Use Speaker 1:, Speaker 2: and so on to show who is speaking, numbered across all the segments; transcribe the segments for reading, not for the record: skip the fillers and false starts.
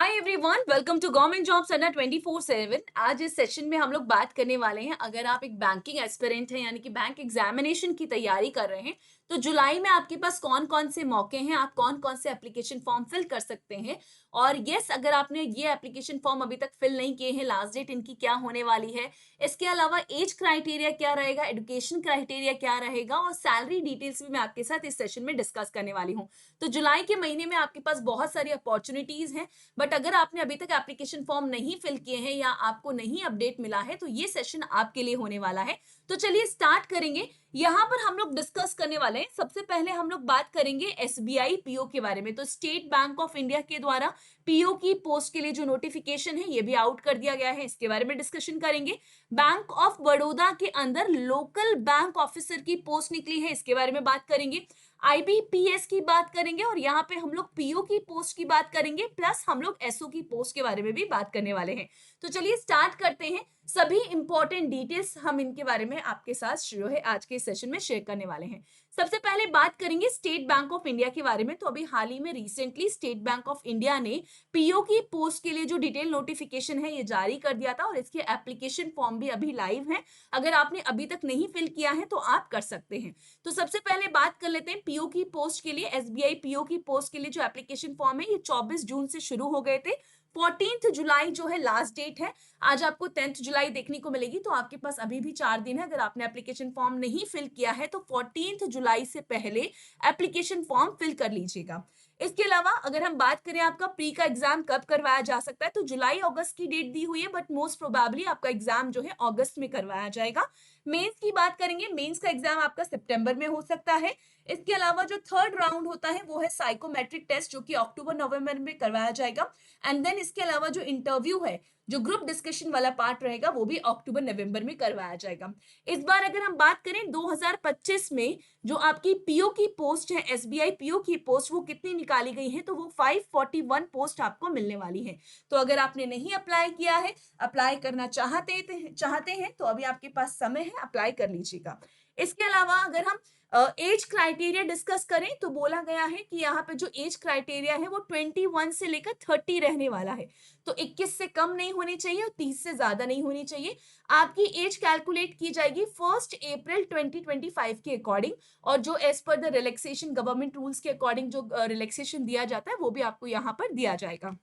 Speaker 1: Hi everyone, welcome to government jobs Adda 24/7। आज इस session में हम लोग बात करने वाले हैं, अगर आप एक बैंकिंग एस्पिरेंट हैं यानी कि बैंक एग्जामिनेशन की तैयारी कर रहे हैं, तो जुलाई में आपके पास कौन कौन से मौके हैं, आप कौन कौन से एप्लीकेशन फॉर्म फिल कर सकते हैं। और यस, अगर आपने ये एप्लीकेशन फॉर्म अभी तक फिल नहीं किए हैं, लास्ट डेट इनकी क्या होने वाली है। इसके अलावा एज क्राइटेरिया क्या रहेगा, एजुकेशन क्राइटेरिया क्या रहेगा और सैलरी डिटेल्स भी मैं आपके साथ इस सेशन में डिस्कस करने वाली हूँ। तो जुलाई के महीने में आपके पास बहुत सारी अपॉर्चुनिटीज हैं, बट अगर आपने अभी तक एप्लीकेशन फॉर्म नहीं फिल किए हैं या आपको नहीं अपडेट मिला है, तो ये सेशन आपके लिए होने वाला है। तो चलिए स्टार्ट करेंगे। यहाँ पर हम लोग डिस्कस करने वाले हैं, सबसे पहले हम लोग बात करेंगे एसबीआई पीओ के बारे में। तो स्टेट बैंक ऑफ इंडिया के द्वारा पीओ की पोस्ट के लिए जो नोटिफिकेशन है ये भी आउट कर दिया गया है, इसके बारे में डिस्कशन करेंगे। बैंक ऑफ बड़ौदा के अंदर लोकल बैंक ऑफिसर की पोस्ट निकली है, इसके बारे में बात करेंगे। आईबीपीएस की बात करेंगे और यहाँ पे हम लोग पीओ की पोस्ट की बात करेंगे, प्लस हम लोग एसओ की पोस्ट के बारे में भी बात करने वाले हैं। तो चलिए स्टार्ट करते हैं। सभी इंपॉर्टेंट डिटेल्स हम इनके बारे में आपके साथ जो है आज के सेशन में शेयर करने वाले हैं। सबसे पहले बात करेंगे स्टेट बैंक ऑफ इंडिया के बारे में। तो अभी हाल ही में recently state bank of India ने पीओ की पोस्ट के लिए जो डिटेल नोटिफिकेशन है ये जारी कर दिया था और इसके एप्लीकेशन फॉर्म भी अभी लाइव है। अगर आपने अभी तक नहीं फिल किया है तो आप कर सकते हैं। तो सबसे पहले बात कर लेते हैं पीओ की पोस्ट के लिए। एसबीआई पीओ की पोस्ट के लिए जो एप्लीकेशन फॉर्म है ये 24 जून से शुरू हो गए थे। 14 जुलाई जो है लास्ट डेट है। आज आपको 10 जुलाई देखने को मिलेगी, तो आपके पास अभी भी 4 दिन है। अगर आपने एप्लीकेशन फॉर्म नहीं फिल किया है तो 14 जुलाई से पहले एप्लीकेशन फॉर्म फिल कर लीजिएगा। इसके अलावा अगर हम बात करें आपका प्री का एग्जाम कब करवाया जा सकता है, तो जुलाई अगस्त की डेट दी हुई है, बट मोस्ट प्रोबेबली आपका एग्जाम जो है अगस्त में करवाया जाएगा। मेंस की बात करेंगे, मेंस का एग्जाम आपका सितंबर में हो सकता है। इसके अलावा जो थर्ड राउंड होता है वो है साइकोमेट्रिक टेस्ट, जो कि अक्टूबर नवंबर में करवाया जाएगा। एंड देन इसके अलावा जो इंटरव्यू है, जो ग्रुप डिस्कशन वाला पार्ट रहेगा, वो भी अक्टूबर नवंबर में करवाया जाएगा। इस बार अगर हम बात करें 2025 में जो आपकी पीओ की पोस्ट है, एसबीआई पीओ की पोस्ट, वो कितनी निकाली गई है, तो वो 541 पोस्ट आपको मिलने वाली है। तो अगर आपने नहीं अप्लाई किया है, अप्लाई करना चाहते हैं तो अभी आपके पास समय है, अप्लाई कर लीजिएगा। इसके अलावा अगर हम एज क्राइटेरिया डिस्कस करें, तो बोला गया है कि यहाँ पे जो एज क्राइटेरिया है वो 21 से लेकर 30 रहने वाला है। तो 21 से कम नहीं होनी चाहिए और 30 से ज्यादा नहीं होनी चाहिए। आपकी एज कैलकुलेट की जाएगी 1 अप्रैल 2025 के अकॉर्डिंग, और जो as per the relaxation government rules के अकॉर्डिंग जो रिलैक्सेशन दिया जाता है वो भी आपको यहाँ पर दिया जाएगा।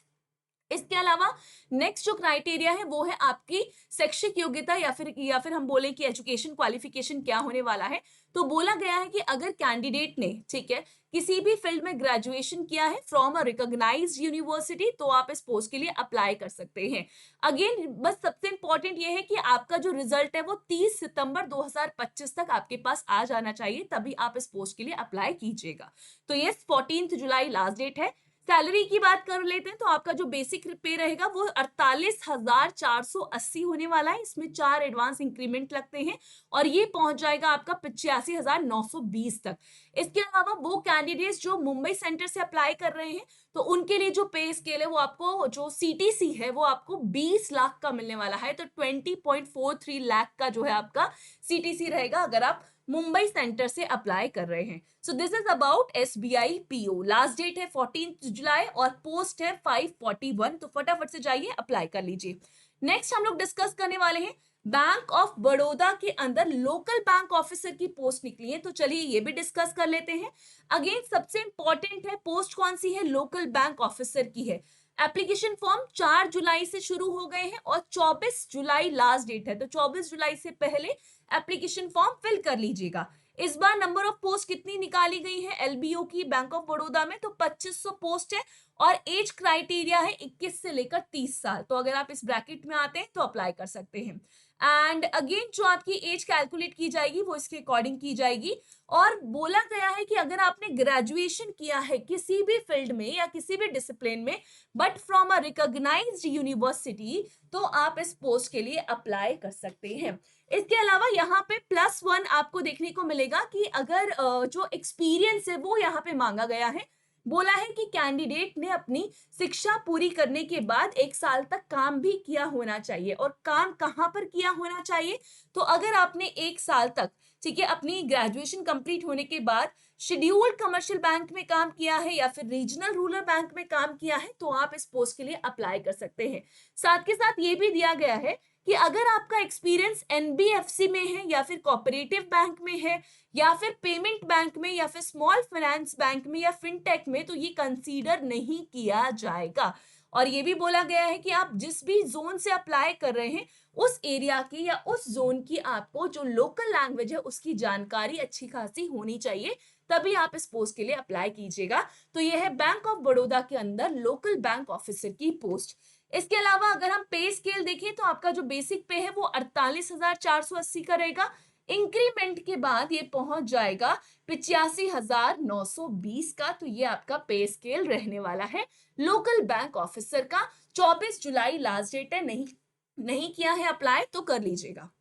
Speaker 1: इसके अलावा नेक्स्ट जो क्राइटेरिया है वो है आपकी शैक्षिक योग्यता, या फिर हम बोले कि एजुकेशन क्वालिफिकेशन क्या होने वाला है। तो बोला गया है कि अगर कैंडिडेट ने, ठीक है, किसी भी फील्ड में ग्रेजुएशन किया है फ्रॉम अ रिकॉग्नाइज्ड यूनिवर्सिटी, तो आप इस पोस्ट के लिए अप्लाई कर सकते हैं। अगेन बस सबसे इंपॉर्टेंट ये है कि आपका जो रिजल्ट है वो 30 सितंबर 2025 तक आपके पास आ जाना चाहिए, तभी आप इस पोस्ट के लिए अप्लाई कीजिएगा। तो ये 14 जुलाई लास्ट डेट है। सैलरी की बात कर लेते हैं, तो आपका जो बेसिक पे रहेगा वो 48,480 होने वाला है। इसमें 4 एडवांस इंक्रीमेंट लगते हैं और ये पहुंच जाएगा आपका 85,920 तक। इसके अलावा वो कैंडिडेट्स जो मुंबई सेंटर से अप्लाई कर रहे हैं, तो उनके लिए जो पे स्केल है वो आपको, जो सीटीसी है वो आपको 20 लाख का मिलने वाला है। तो 20.43 लाख का जो है आपका सीटीसी रहेगा अगर आप मुंबई सेंटर से अप्लाई कर रहे हैं। So this is about SBI PO. Last date है 14 जुलाई और पोस्ट है 541। तो फटाफट से जाइए अप्लाई कर लीजिए। नेक्स्ट हम लोग डिस्कस करने वाले हैं बैंक ऑफ बड़ौदा के अंदर लोकल बैंक ऑफिसर की पोस्ट निकली है। तो चलिए ये भी डिस्कस कर लेते हैं। अगेन सबसे इंपॉर्टेंट है, पोस्ट कौन सी है, लोकल बैंक ऑफिसर की है। एप्लीकेशन फॉर्म 4 जुलाई से शुरू हो गए हैं और 24 जुलाई लास्ट डेट है। तो 24 जुलाई से पहले एप्लीकेशन फॉर्म फिल कर लीजिएगा। इस बार नंबर ऑफ पोस्ट कितनी निकाली गई है एलबीओ की बैंक ऑफ बड़ौदा में, तो 2500 पोस्ट है और एज क्राइटेरिया है 21 से लेकर 30 साल। तो अगर आप इस ब्रैकेट में आते हैं तो अप्लाई कर सकते हैं। एंड अगेन जो आपकी एज कैलकुलेट की जाएगी वो इसके अकॉर्डिंग की जाएगी। और बोला गया है कि अगर आपने ग्रेजुएशन किया है किसी भी फील्ड में या किसी भी डिसिप्लिन में, but from a recognised university, तो आप इस पोस्ट के लिए अप्लाई कर सकते हैं। इसके अलावा यहाँ पे +1 आपको देखने को मिलेगा कि अगर जो एक्सपीरियंस है वो यहाँ पे मांगा गया है। बोला है कि कैंडिडेट ने अपनी शिक्षा पूरी करने के बाद 1 साल तक काम भी किया होना चाहिए। और काम कहाँ पर किया होना चाहिए? तो अगर आपने 1 साल तक, ठीक है, अपनी ग्रेजुएशन कंप्लीट होने के बाद शेड्यूल्ड कमर्शियल बैंक में काम किया है या फिर रीजनल रूरल बैंक में काम किया है, तो आप इस पोस्ट के लिए अप्लाई कर सकते हैं। साथ के साथ ये भी दिया गया है कि अगर आपका एक्सपीरियंस एनबीएफसी में है या फिर कोऑपरेटिव बैंक में है या फिर पेमेंट बैंक में या फिर स्मॉल फाइनेंस बैंक में या फिनटेक में, तो ये कंसीडर नहीं किया जाएगा। और ये भी बोला गया है कि आप जिस भी जोन से अप्लाई कर रहे हैं, उस एरिया की या उस जोन की आपको जो लोकल लैंग्वेज है उसकी जानकारी अच्छी खासी होनी चाहिए, तभी आप इस पोस्ट के लिए अप्लाई कीजिएगा। तो ये है बैंक ऑफ बड़ौदा के अंदर लोकल बैंक ऑफिसर की पोस्ट। इसके अलावा अगर हम पे स्केल देखें तो आपका जो बेसिक पे है वो 48,480 का रहेगा। इंक्रीमेंट के बाद ये पहुंच जाएगा 85,920 का। तो ये आपका पे स्केल रहने वाला है लोकल बैंक ऑफिसर का। 24 जुलाई लास्ट डेट है, नहीं किया है अप्लाई तो कर लीजिएगा।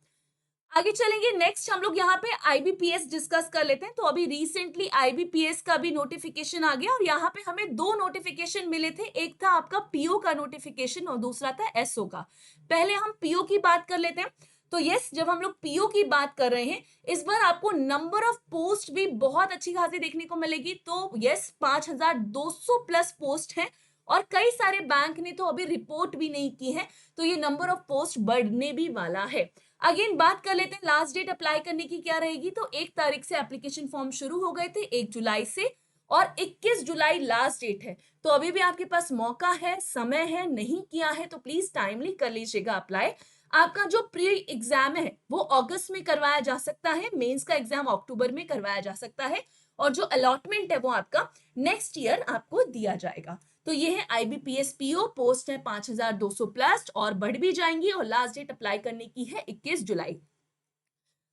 Speaker 1: आगे चलेंगे, नेक्स्ट हम लोग यहाँ पे आईबीपीएस डिस्कस कर लेते हैं। तो अभी रिसेंटली आईबीपीएस का भी नोटिफिकेशन आ गया और यहाँ पे हमें 2 नोटिफिकेशन मिले थे। एक था आपका पीओ का नोटिफिकेशन और दूसरा था एसओ का। पहले हम पीओ की बात कर लेते हैं। तो यस, जब हम लोग पीओ की बात कर रहे हैं, इस बार आपको नंबर ऑफ पोस्ट भी बहुत अच्छी खासी देखने को मिलेगी। तो यस, 5,200 प्लस पोस्ट है और कई सारे बैंक ने तो अभी रिपोर्ट भी नहीं की है, तो ये नंबर ऑफ पोस्ट बढ़ने भी वाला है। अगेन बात कर लेते हैं लास्ट डेट अप्लाई करने की क्या रहेगी। तो 1 तारीख से एप्लीकेशन फॉर्म शुरू हो गए थे, 1 जुलाई से, और 21 जुलाई लास्ट डेट है। तो अभी भी आपके पास मौका है, समय है, नहीं किया है तो प्लीज टाइमली कर लीजिएगा अप्लाई। आपका जो प्री एग्जाम है वो अगस्त में करवाया जा सकता है, मेंस का एग्जाम अक्टूबर में करवाया जा सकता है, और जो अलॉटमेंट है वो आपका नेक्स्ट ईयर आपको दिया जाएगा। तो ये है आईबीपीएस पीओ, पोस्ट है 5,200 प्लस और बढ़ भी जाएंगी, और लास्ट डेट अप्लाई करने की है 21 जुलाई।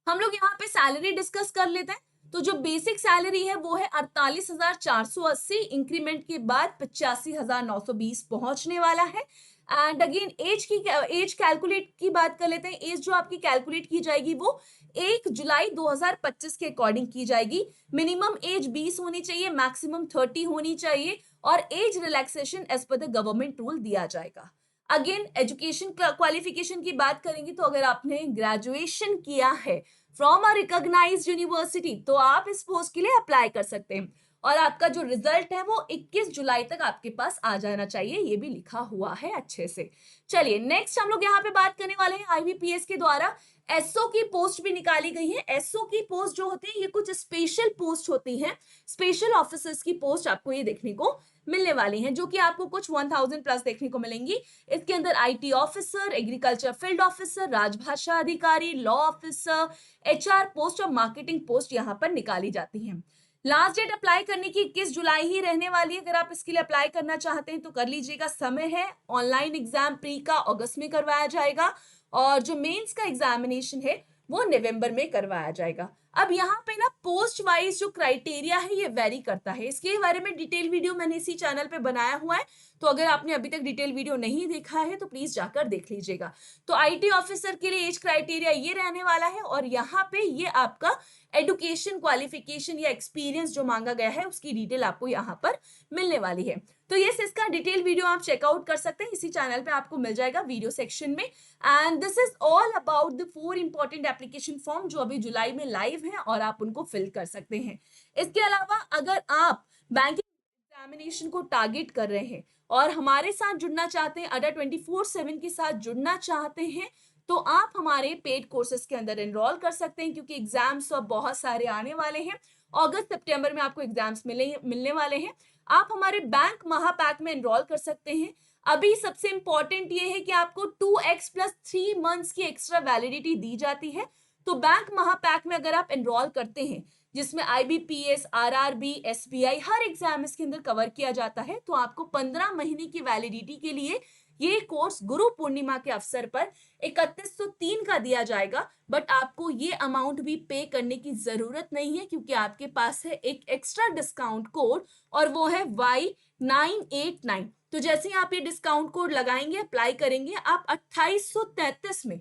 Speaker 1: हम लोग यहाँ पे सैलरी डिस्कस कर लेते हैं। तो जो बेसिक सैलरी है वो है 48,480, इंक्रीमेंट के बाद 85,920 पहुंचने वाला है। एंड अगेन एज कैलकुलेट की बात कर लेते हैं। एज जो आपकी कैलकुलेट की जाएगी वो 1 जुलाई 2025 के अकॉर्डिंग की जाएगी। मिनिमम एज 20 होनी चाहिए, मैक्सिमम 30 होनी चाहिए, और age relaxation as per the government rule दिया जाएगा। अगेन एजुकेशन क्वालिफिकेशन की बात करेंगे तो अगर आपने ग्रेजुएशन किया है फ्रॉम अ रिकॉग्नाइज्ड यूनिवर्सिटी तो आप इस पोस्ट के लिए अप्लाई कर सकते हैं, और आपका जो रिजल्ट है वो 21 जुलाई तक आपके पास आ जाना चाहिए, ये भी लिखा हुआ है अच्छे से। चलिए नेक्स्ट हम लोग यहाँ पे बात करने वाले हैं आईबीपीएस के द्वारा एसओ की पोस्ट भी निकाली गई है। एसओ की पोस्ट जो होती है ये कुछ स्पेशल पोस्ट होती है, स्पेशल ऑफिसर्स की पोस्ट आपको ये देखने को मिलने वाली हैं, जो कि आपको कुछ 1000 प्लस देखने को मिलेंगी। इसके अंदर IT officer, agriculture field officer, राजभाषा अधिकारी, लॉ ऑफिसर, एचआर पोस्ट और मार्केटिंग पोस्ट यहाँ पर निकाली जाती हैं। लास्ट डेट अप्लाई करने की 21 जुलाई ही रहने वाली है। अगर आप इसके लिए अप्लाई करना चाहते हैं तो कर लीजिएगा, समय है। ऑनलाइन एग्जाम प्री का अगस्त में करवाया जाएगा, और जो मेंस का एग्जामिनेशन है वो नवंबर में करवाया जाएगा। अब यहाँ पे ना पोस्ट वाइज जो क्राइटेरिया है ये वेरी करता है। इसके बारे में डिटेल वीडियो मैंने इसी चैनल पे बनाया हुआ है, तो अगर आपने अभी तक डिटेल वीडियो नहीं देखा है तो प्लीज जाकर देख लीजिएगा। तो आईटी ऑफिसर के लिए एज क्राइटेरिया ये रहने वाला है, और यहाँ पे ये आपका एडुकेशन क्वालिफिकेशन या एक्सपीरियंस जो मांगा गया है उसकी डिटेल आपको यहाँ पर मिलने वाली है। तो यस, इसका डिटेल वीडियो आप चेकआउट कर सकते हैं, इसी चैनल पे आपको मिल जाएगा वीडियो सेक्शन में। And this is all about the 4 important application form जो अभी जुलाई में लाइव है और आप उनको फिल कर सकते हैं। इसके अलावा अगर आप बैंकिंग एग्जामिनेशन को टारगेट कर रहे हैं और हमारे साथ जुड़ना चाहते हैं, अडा 24/7 के साथ जुड़ना चाहते हैं, तो आप हमारे पेड कोर्सेज के अंदर एनरोल कर सकते हैं, क्योंकि एग्जाम्स अब बहुत सारे आने वाले हैं। अगस्त सितंबर में आपको एग्जाम्स मिलने वाले हैं। आप हमारे बैंक महापैक में एनरोल कर सकते हैं। अभी सबसे इंपॉर्टेंट ये है कि आपको 2x प्लस 3 मंथ्स की एक्स्ट्रा वैलिडिटी दी जाती है। तो बैंक महापैक में अगर आप एनरोल करते हैं, जिसमें आईबीपीएस, आरआरबी, एसबीआई हर एग्जाम इसके अंदर कवर किया जाता है, तो आपको 15 महीने की वैलिडिटी के लिए ये कोर्स गुरु पूर्णिमा के अवसर पर 3103 का दिया जाएगा। बट आपको ये अमाउंट भी पे करने की जरूरत नहीं है, क्योंकि आपके पास है एक एक्स्ट्रा डिस्काउंट कोड, और वो है Y989। तो जैसे ही आप ये डिस्काउंट कोड लगाएंगे, अप्लाई करेंगे, आप 2833 में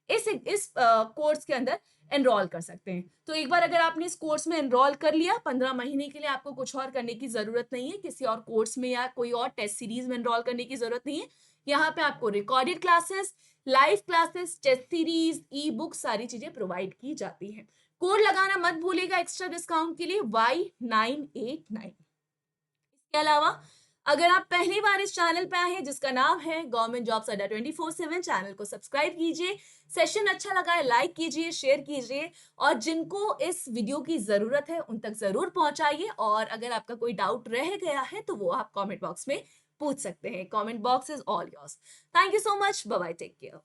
Speaker 1: इस कोर्स के अंदर एनरोल कर सकते हैं। तो एक बार अगर आपने इस कोर्स में एनरोल कर लिया, 15 महीने के लिए आपको कुछ और करने की ज़रूरत नहीं है, किसी और कोर्स में या कोई और टेस्ट सीरीज़ में एनरोल करने की ज़रूरत नहीं है। यहाँ पे आपको recorded classes, live classes, test series, ebook सारी चीज़ें प्रोवाइड की जाती हैं। कोड लगाना मत भूलिएगा एक्स्ट्रा डिस्काउंट के लिए Y989। इसके अलावा अगर आप पहली बार इस चैनल पे आए हैं जिसका नाम है गवर्नमेंट जॉब्स अड्डा 24/7, चैनल को सब्सक्राइब कीजिए। सेशन अच्छा लगा है लाइक कीजिए, शेयर कीजिए और जिनको इस वीडियो की ज़रूरत है उन तक ज़रूर पहुंचाइए। और अगर आपका कोई डाउट रह गया है तो वो आप कमेंट बॉक्स में पूछ सकते हैं। Comment box is all yours. Thank you so much. Bye bye, take care.